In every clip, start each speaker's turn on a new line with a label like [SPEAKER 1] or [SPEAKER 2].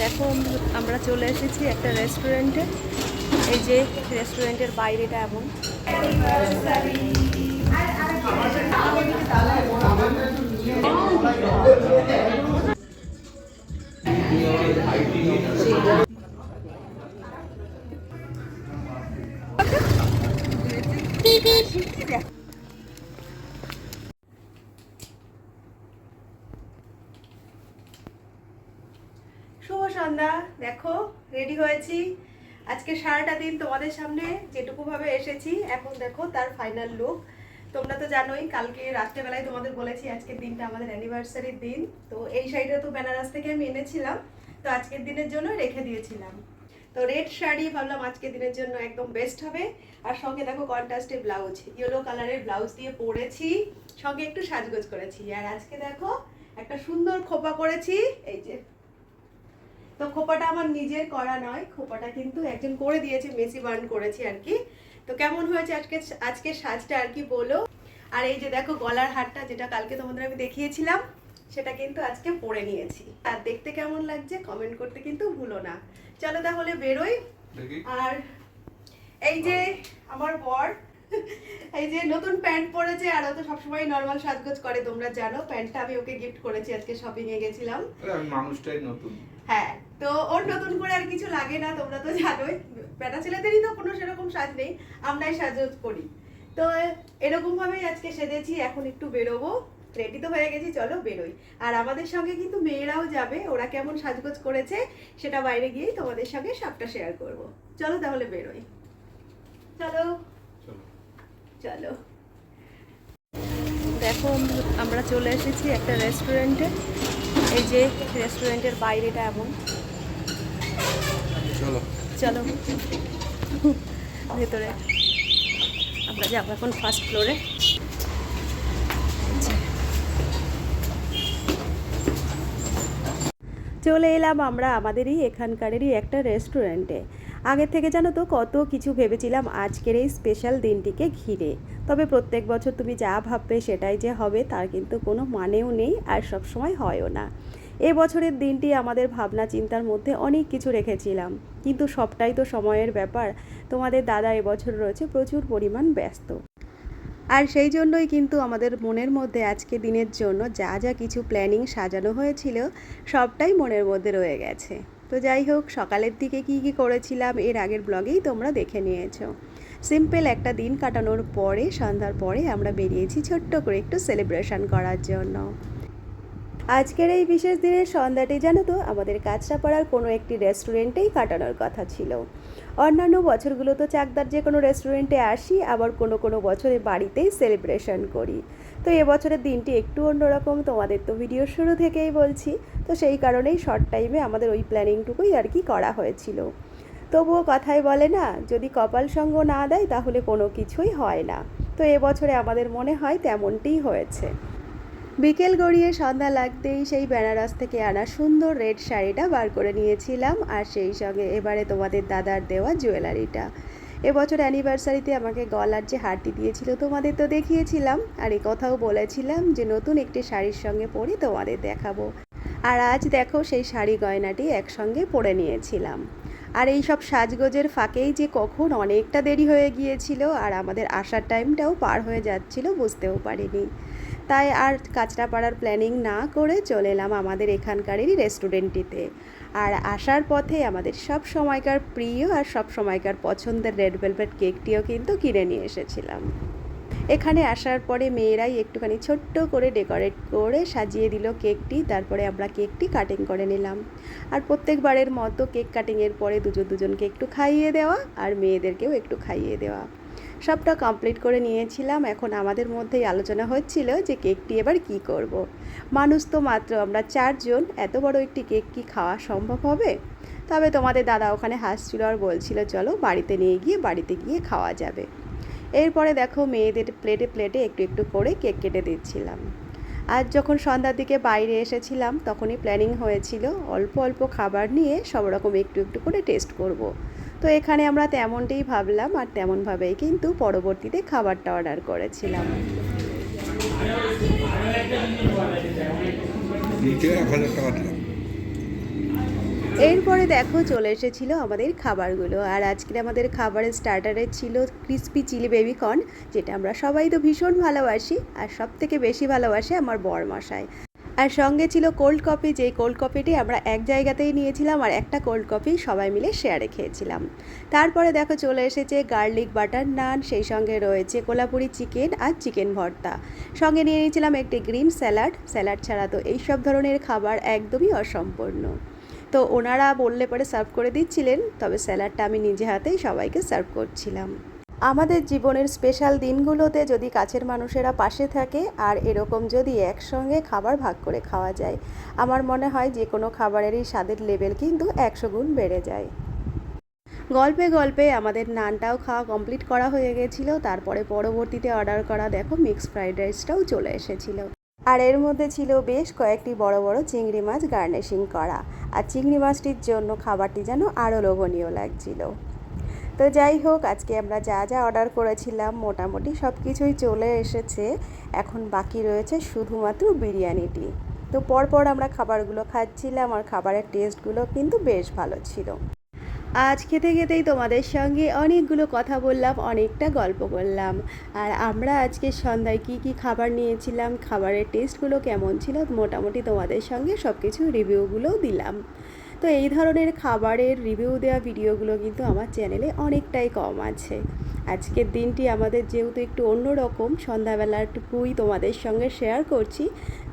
[SPEAKER 1] দেখো আমরা চলে এসেছি একটা রেস্টুরেন্টে। এই যে রেস্টুরেন্টের বাইরেটা এমন। শুভ সন্ধ্যা। দেখো রেডি হয়েছি। আজকে সারাটা দিন তোমাদের সামনে যেটুকু ভাবে এসেছি, এখন দেখো তার ফাইনাল লুক। তোমরা তো জানোই কালকে রাত্রেবেলায় তোমাদের বলেছি আজকের দিনটা আমাদের অ্যানিভার্সারির দিন। তো এই শাড়িটা তো বেনারস থেকে আমি এনেছিলাম, তো আজকের দিনের জন্য রেখে দিয়েছিলাম। তো রেড শাড়ি ভাবলাম আজকের দিনের জন্য একদম বেস্ট হবে। আর সঙ্গে দেখো কন্ট্রাস্টে ব্লাউজ, ইয়েলো কালারের ব্লাউজ দিয়ে পরেছি, সঙ্গে একটু সাজগোজ করেছি। আর আজকে দেখো একটা সুন্দর খোপা করেছি, এই যে। তো খোপাটা আমার নিজের করা নয়, খোপাটা কিন্তু একজন করে দিয়েছে, মেসি বার্ন করেছি আর কি। তো কেমন হয়েছে আজকে সাজটা আর কি বলো। আর এই যে দেখো গলার হারটা, যেটা কালকে তোমাদের আমি দেখিয়েছিলাম, সেটা কিন্তু আজকে পরে নিয়েছি। আর দেখতে কেমন লাগছে কমেন্ট করতে কিন্তু ভুলো না। চলো তাহলে বেরোই। আর এই যে আমার বর, এই যে নতুন প্যান্ট পরেছে। আর ও তো সবসময় নর্মাল সাজগোজ করে, তোমরা জানো। প্যান্টটা আমি ওকে গিফট করেছি, আজকে শপিং এ গেছিলাম।
[SPEAKER 2] আমি মানুষটাই নতুন।
[SPEAKER 1] হ্যাঁ, তো ওর নতুন করে আর কিছু লাগে না, তোমরা তো জানোই। বেটা ছেলেদেরই তো কোনো সেরকম সাজ নেই, আমরাই সাজগোজ করি। তো এরকম ভাবেই আজকে সেজেছি। এখন একটু বেরোবো, রেডি তো হয়ে গেছি, চলো বেরোই। আর আমাদের সঙ্গে কিন্তু মেয়েরাও যাবে, ওরা কেমন সাজগোজ করেছে সেটা বাইরে গিয়েই তোমাদের সঙ্গে সবটা শেয়ার করব। চলো তাহলে বেরোই, চলো চলো। দেখো আমরা চলে এসেছি একটা রেস্টুরেন্টে। এই যে রেস্টুরেন্টের বাইরেটা এমন।
[SPEAKER 2] চলো
[SPEAKER 1] চলো ভেতরে আমরা যাবো এখন ফার্স্ট ফ্লোরে। চলে এলাম আমরা আমাদেরই এখানকারেরই একটা রেস্টুরেন্টে। আগে থেকে জানো তো কত কিছু ভেবেছিলাম আজকের এই স্পেশাল দিনটিকে ঘিরে। তবে প্রত্যেক বছর তুমি যা ভাববে সেটাই যে হবে তার কিন্তু কোনো মানেও নেই, আর সব সময় হয়ও না। এবছরের দিনটি আমাদের ভাবনা চিন্তার মধ্যে অনেক কিছু রেখেছিলাম, কিন্তু সবটাই তো সময়ের ব্যাপার। তোমাদের দাদা এবছর রয়েছে প্রচুর পরিমাণ ব্যস্ত, আর সেই জন্যই কিন্তু আমাদের মনের মধ্যে আজকে দিনের জন্য যা যা কিছু প্ল্যানিং সাজানো হয়েছিল সবটাই মনের মধ্যে রয়ে গেছে। তো যাই হোক, সকালের দিকে কি কি করেছিলাম এর আগের ব্লগেই তোমরা দেখে নিয়েছো। সিম্পল একটা দিন কাটানোর পরে সন্ধ্যার পরে আমরা বেরিয়েছি ছোট্ট করে একটু সেলিব্রেশন করার জন্য। আজকের এই বিশেষ দিনের সন্ধ্যাটি জানো তো আমাদের কাঁচরাপাড়ার কোনো একটি রেস্টুরেন্টেই কাটানোর কথা ছিল। অন্যান্য বছরগুলো তো চাকদার যে কোনো রেস্টুরেন্টে আসি, আবার কোনো কোনো বছরে বাড়িতেই সেলিব্রেশন করি। তো এবছরের দিনটি একটু অন্যরকম, তোমাদের তো ভিডিও শুরু থেকেই বলছি। তো সেই কারণেই শর্ট টাইমে আমাদের ওই প্ল্যানিংটুকুই আর কি করা হয়েছিল। তবুও কথাই বলে না, যদি কপাল সঙ্গ না দেয় তাহলে কোনো কিছুই হয় না। তো এবছরে আমাদের মনে হয় তেমনটিই হয়েছে। বিকেল গড়িয়ে সন্ধ্যা লাগতেই সেই বেনারস থেকে আনা সুন্দর রেড শাড়িটা বার করে নিয়েছিলাম, আর সেই সঙ্গে এবারে তোমাদের দাদার দেওয়া জুয়েলারিটা। এবছর অ্যানিভার্সারিতে আমাকে গলার যে হারটি দিয়েছিল তোমাদের তো দেখিয়েছিলাম, আর এ কথাও বলেছিলাম যে নতুন একটি শাড়ির সঙ্গে পরে তোমাদের দেখাবো। আর আজ দেখো সেই শাড়ি গয়নাটি একসঙ্গে পরে নিয়েছিলাম। আর এই সব সাজগোজের ফাঁকেই যে কখন অনেকটা দেরি হয়ে গিয়েছিল, আর আমাদের আসার টাইমটাও পার হয়ে যাচ্ছিল বুঝতেও পারিনি। তাই আর কাঁচরাপাড়ার প্ল্যানিং না করে চলে এলাম আমাদের এখানকারেরই রেস্টুরেন্টটিতে। আর আসার পথে আমাদের সব সময়কার প্রিয় আর সব সময়কার পছন্দের রেড ভেলভেট কেকটিও কিন্তু কিনে নিয়ে এসেছিলাম। এখানে আসার পরে মেয়েরাই একটুখানি ছোট্ট করে ডেকোরেট করে সাজিয়ে দিল কেকটি, তারপরে আমরা কেকটি কাটিং করে নিলাম। আর প্রত্যেকবারের মতো কেক কাটিংয়ের পরে দুজনকে একটু খাইয়ে দেওয়া, আর মেয়েদেরকেও একটু খাইয়ে দেওয়া। সবটা কমপ্লিট করে নিয়েছিলাম। এখন আমাদের মধ্যেই আলোচনা হচ্ছিল যে কেকটি এবার কি করব। মানুষ তো মাত্র আমরা 4 জন, এত বড় একটি কেক কি খাওয়া সম্ভব হবে? তবে তোমাদের দাদা ওখানে হাসছিল আর বলছিল চলো বাড়িতে গিয়ে খাওয়া যাবে। এরপরে দেখো মেয়েদের প্লেটে প্লেটে একটু একটু করে কেক কেটে দিচ্ছিলাম। আজ যখন সন্ধ্যার দিকে বাইরে এসেছিলাম তখনই প্ল্যানিং হয়েছিল অল্প অল্প খাবার নিয়ে সব রকম একটু একটু করে টেস্ট করব। তো এখানে আমরা তেমনটাই ভাবলাম, আর তেমনভাবেই কিন্তু পরবর্তীতে খাবারটা অর্ডার করেছিলাম। এরপরে দেখো চলে এসেছিলো আমাদের খাবারগুলো। আর আজকের আমাদের খাবারের স্টার্টারে ছিল ক্রিস্পি চিলি বেবিকর্ন, যেটা আমরা সবাই তো ভীষণ ভালোবাসি, আর সব থেকে বেশি ভালোবাসে আমার বরমশাই। আর সঙ্গে ছিল কোল্ড কফি, যেই কোল্ড কফিটি আমরা এক জায়গাতেই নিয়েছিলাম, আর একটা কোল্ড কফি সবাই মিলে শেয়ারে খেয়েছিলাম। তারপরে দেখো চলে এসেছে গার্লিক বাটার নান, সেই সঙ্গে রয়েছে কোলাপুরি চিকেন আর চিকেন ভর্তা। সঙ্গে নিয়ে নিয়েছিলাম একটি গ্রিন স্যালাড। স্যালাড ছাড়া তো এইসব ধরনের খাবার একদমই অসম্পূর্ণ। তো ওনারা বললে পরে সার্ভ করে দিচ্ছিলেন, তবে স্যালাডটা আমি নিজে হাতেই সবাইকে সার্ভ করছিলাম। আমাদের জীবনের স্পেশাল দিনগুলোতে যদি কাছের মানুষেরা পাশে থাকে আর এরকম যদি একসঙ্গে খাবার ভাগ করে খাওয়া যায়, আমার মনে হয় যে কোনো খাবারেরই স্বাদের লেভেল কিন্তু 100 গুণ বেড়ে যায়। গল্পে গল্পে আমাদের নানটাও খাওয়া কমপ্লিট করা হয়ে গেছিলো। তারপরে পরবর্তীতে অর্ডার করা দেখো মিক্সড ফ্রাইড রাইসটাও চলে এসেছিলো। আর এর মধ্যে ছিল বেশ কয়েকটি বড় বড় চিংড়ি মাছ গার্নিশিং করা, আর চিংড়ি মাছটির জন্য খাবারটি যেন আরও লোভনীয় লাগছিল। তো যাই হোক, আজকে আমরা যা যা অর্ডার করেছিলাম মোটামুটি সব কিছুই চলে এসেছে। এখন বাকি রয়েছে শুধুমাত্র বিরিয়ানিটি। তো পরপর আমরা খাবারগুলো খাচ্ছিলাম, আর খাবারের টেস্টগুলো কিন্তু বেশ ভালো ছিল। আজ খেতে খেতেই তোমাদের সঙ্গে অনেকগুলো কথা বললাম, অনেকটা গল্প করলাম। আর আমরা আজকে সন্ধ্যায় কী কী খাবার নিয়েছিলাম, খাবারের টেস্টগুলো কেমন ছিল, মোটামুটি তোমাদের সঙ্গে সব কিছু রিভিউগুলোও দিলাম। তো এই ধরনের খাবারের রিভিউ দেওয়া ভিডিওগুলো কিন্তু আমার চ্যানেলে অনেকটাই কম আছে। আজকের দিনটি আমাদের যেহেতু একটু অন্যরকম, সন্ধ্যাবেলাটুকুই তোমাদের সঙ্গে শেয়ার করছি,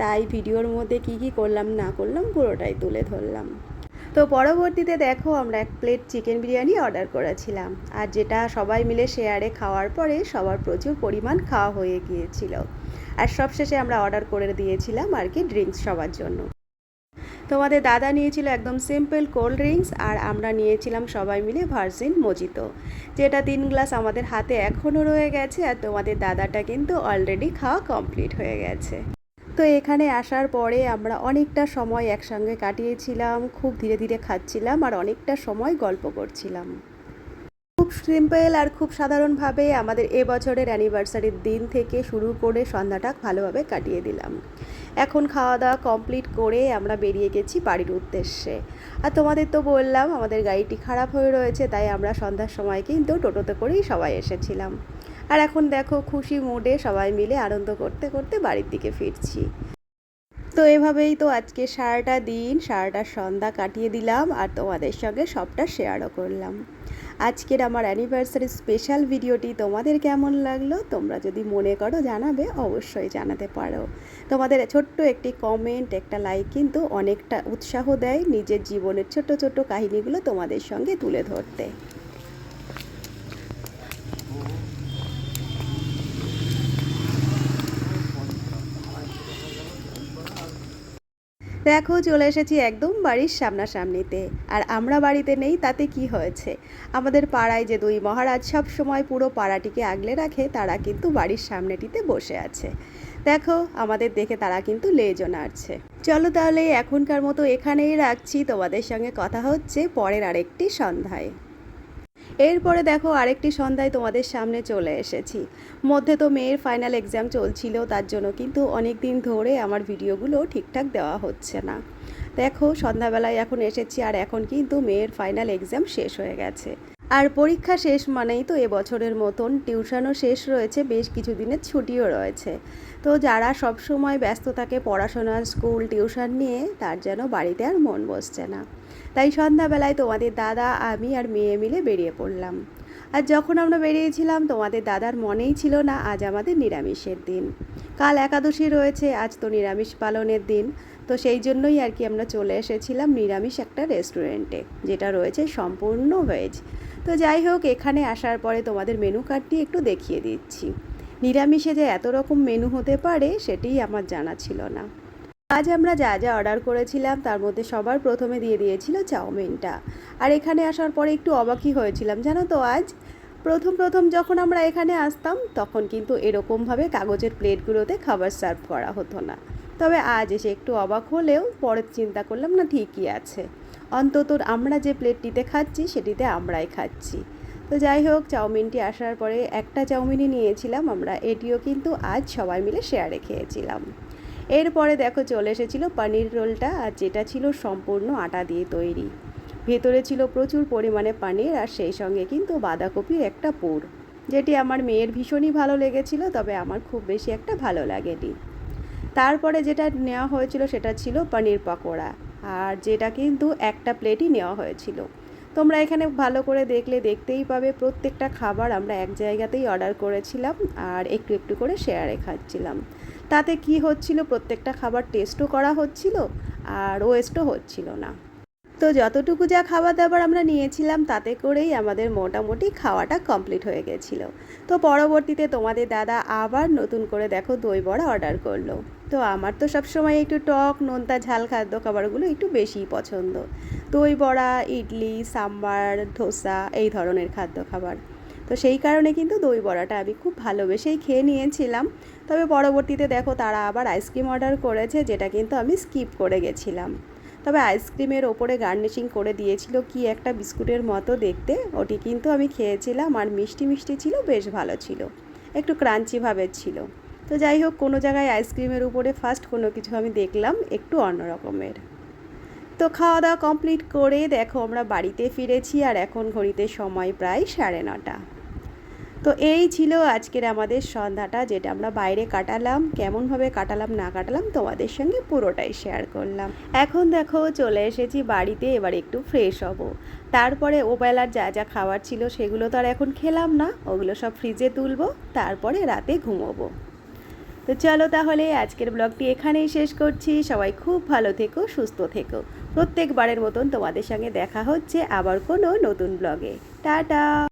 [SPEAKER 1] তাই ভিডিওর মধ্যে কী কী করলাম না করলাম পুরোটাই তুলে ধরলাম। তো পরবর্তীতে দেখো আমরা এক প্লেট চিকেন বিরিয়ানি অর্ডার করেছিলাম, আর যেটা সবাই মিলে শেয়ারে খাওয়ার পরে সবার প্রচুর পরিমাণ খাওয়া হয়ে গিয়েছিল। আর সবশেষে আমরা অর্ডার করে দিয়েছিলাম আর কি ড্রিঙ্কস সবার জন্য। তোমাদের দাদা নিয়েছিল একদম সিম্পল কোল্ড ড্রিঙ্কস, আর আমরা নিয়েছিলাম সবাই মিলে ভার্জিন মজিতো, যেটা 3 গ্লাস আমাদের হাতে এখনও রয়ে গেছে, আর তোমাদের দাদাটা কিন্তু অলরেডি খাওয়া কমপ্লিট হয়ে গেছে। তো এখানে আসার পরে আমরা অনেকটা সময় একসঙ্গে কাটিয়েছিলাম, খুব ধীরে ধীরে খাচ্ছিলাম আর অনেকটা সময় গল্প করছিলাম। খুব সিম্পল আর খুব সাধারণভাবে আমাদের এবছরের অ্যানিভার্সারির দিন থেকে শুরু করে সন্ধ্যাটা ভালোভাবে কাটিয়ে দিলাম। এখন খাওয়া দাওয়া কমপ্লিট করে আমরা বেরিয়ে গেছি বাড়ির উদ্দেশ্যে। আর তোমাদের তো বললাম আমাদের গাড়িটি খারাপ হয়ে রয়েছে, তাই আমরা সন্ধ্যার সময় কিন্তু টোটোতে করেই সবাই এসেছিলাম। আর এখন দেখো খুশি মুডে সবাই মিলে আনন্দ করতে করতে বাড়ির দিকে ফিরছি। তো এভাবেই তো আজকে সারাটা দিন সারাটা সন্ধ্যা কাটিয়ে দিলাম, আর তোমাদের সঙ্গে সবটা শেয়ারও করলাম। আজকের আমার অ্যানিভার্সারি স্পেশাল ভিডিওটি তোমাদের কেমন লাগলো তোমরা যদি মনে করো জানাবে, অবশ্যই জানাতে পারো। তোমাদের ছোট্ট একটি কমেন্ট, একটা লাইক কিন্তু অনেকটা উৎসাহ দেয় নিজের জীবনের ছোট ছোট কাহিনীগুলো তোমাদের সঙ্গে তুলে ধরতে। দেখো চলে এসেছি একদম বাড়ির সামনাসামনিতে। আর আমরা বাড়িতে নেই তাতে কি হয়েছে, আমাদের পাড়ায় যে 2 মহারাজ সব সময় পুরো পাড়াটিকে আগলে রাখে, তারা কিন্তু বাড়ির সামনেটিতে বসে আছে। দেখো আমাদের দেখে তারা কিন্তু লেজও নাড়ছে। চলো তাহলে এখনকার মতো এখানেই রাখছি, তোমাদের সঙ্গে কথা হচ্ছে পরের আরেকটি সন্ধ্যায়। এরপরে দেখো আরেকটি সন্ধ্যায় তোমাদের সামনে চলে এসেছি। মধ্যে তো মেয়ের ফাইনাল এক্সাম চলছিল, তার জন্য কিন্তু অনেক দিন ধরে আমার ভিডিওগুলো ঠিকঠাক দেওয়া হচ্ছে না। দেখো সন্ধ্যাবেলায় এখন এসেছি, আর এখন কিন্তু মেয়ের ফাইনাল এক্সাম শেষ হয়ে গেছে। আর পরীক্ষা শেষ মানেই তো এবছরের মতন টিউশনও শেষ রয়েছে, বেশ কিছু দিনের ছুটিও রয়েছে। তো যারা সব সময় ব্যস্ত থাকে পড়াশোনা, স্কুল, টিউশন নিয়ে, তার যেন বাড়িতে আর মন বসছে না। তাই সন্ধ্যাবেলায় তোমাদের দাদা, আমি আর মেয়ে মিলে বেরিয়ে পড়লাম। আর যখন আমরা বেরিয়েছিলাম তোমাদের দাদার মনেই ছিল না আজ আমাদের নিরামিষের দিন। কাল একাদশী রয়েছে, আজ তো নিরামিষ পালনের দিন। তো সেই জন্যই আর কি আমরা চলে এসেছিলাম নিরামিষ একটা রেস্টুরেন্টে, যেটা রয়েছে সম্পূর্ণ ভেজ। তো যাই হোক, এখানে আসার পরে তোমাদের মেনু কার্ডটি একটু দেখিয়ে দিচ্ছি। নিরামিষে যে এত রকম মেনু হতে পারে সেটিই আমার জানা ছিল না। আজ আমরা যা যা অর্ডার করেছিলাম তার মধ্যে সবার প্রথমে দিয়ে দিয়েছিল চাউমিনটা। আর এখানে আসার পরে একটু অবাকই হয়েছিলাম জানো তো। আজ প্রথম যখন আমরা এখানে আসতাম তখন কিন্তু এরকমভাবে কাগজের প্লেটগুলোতে খাবার সার্ভ করা হতো না। তবে আজ এসে একটু অবাক হলেও পরে চিন্তা করলাম না ঠিকই আছে, অন্তত আমরা যে প্লেটটিতে খাচ্ছি সেটিতে আমরাই খাচ্ছি। তো যাই হোক, চাউমিনটি আসার পরে একটা চাউমিনই নিয়েছিলাম আমরা, এটিও কিন্তু আজ সবাই মিলে শেয়ারে খেয়েছিলাম। এরপরে দেখো চলে এসেছিলো পনির রোলটা, আর যেটা ছিল সম্পূর্ণ আটা দিয়ে তৈরি। ভেতরে ছিল প্রচুর পরিমাণে পানির, আর সেই সঙ্গে কিন্তু বাঁধাকপির একটা পুর, যেটি আমার মেয়ের ভীষণই ভালো লেগেছিল, তবে আমার খুব বেশি একটা ভালো লাগেনি। তারপরে যেটা নেওয়া হয়েছিল সেটা ছিল পনির পকোড়া, আর যেটা কিন্তু একটা প্লেটই নেওয়া হয়েছিল। তোমরা এখানে ভালো করে দেখলে দেখতেই পাবে প্রত্যেকটা খাবার আমরা এক জায়গাতেই অর্ডার করেছিলাম, আর একটু একটু করে শেয়ারে খাচ্ছিলাম। তাতে কি হচ্ছিল, প্রত্যেকটা খাবার টেস্টও করা হচ্ছিল আর ওয়েস্টও হচ্ছিল না। তো যতটুকু যা খাবার দাবার আমরা নিয়েছিলাম তাতে করেই আমাদের মোটামুটি খাওয়াটা কমপ্লিট হয়ে গেছিলো। তো পরবর্তীতে তোমাদের দাদা আবার নতুন করে দেখো দই বড়া অর্ডার করলো। তো আমার তো সবসময় একটু টক নোনতা ঝাল খাদ্য খাবারগুলো একটু বেশিই পছন্দ। দই বড়া, ইডলি, সাম্বার, ধোসা এই ধরনের খাদ্য খাবার। তো সেই কারণে কিন্তু দই বড়াটা আমি খুব ভালোবেসেই খেয়ে নিয়েছিলাম। তবে পরবর্তীতে দেখো তারা আবার আইসক্রিম অর্ডার করেছে, যেটা কিন্তু আমি স্কিপ করে গেছিলাম। তবে আইসক্রিমের ওপরে গার্নিশিং করে দিয়েছিল কি একটা বিস্কুটের মতো দেখতে, ওটি কিন্তু আমি খেয়েছিলাম, আর মিষ্টি মিষ্টি ছিল, বেশ ভালো ছিল, একটু ক্রাঞ্চি ভাবের ছিল। তো যাই হোক, কোনো জায়গায় আইসক্রিমের উপরে ফার্স্ট কোনো কিছু আমি দেখলাম একটু অন্য রকমের। তো খাওয়া দাওয়া কমপ্লিট করে দেখো আমরা বাড়িতে ফিরেছি, আর এখন ঘড়িতে সময় প্রায় 9:30। তো এই ছিল আজকের আমাদের সন্ধ্যাটা, যেটা আমরা বাইরে কাটালাম। কেমনভাবে কাটালাম না কাটালাম তোমাদের সঙ্গে পুরোটাই শেয়ার করলাম। এখন দেখো চলে এসেছি বাড়িতে, এবার একটু ফ্রেশ হব। তারপরে ওবেলার যা যা খাবার ছিল সেগুলো তো আর এখন খেলাম না, ওগুলো সব ফ্রিজে তুলবো, তারপরে রাতে ঘুমোবো। তো চলো তাহলে আজকের ব্লগটি এখানেই শেষ করছি। সবাই খুব ভালো থেকো, সুস্থ থেকো। প্রত্যেকবারের মতন তোমাদের সঙ্গে দেখা হচ্ছে আবার কোনো নতুন ব্লগে। টাটা।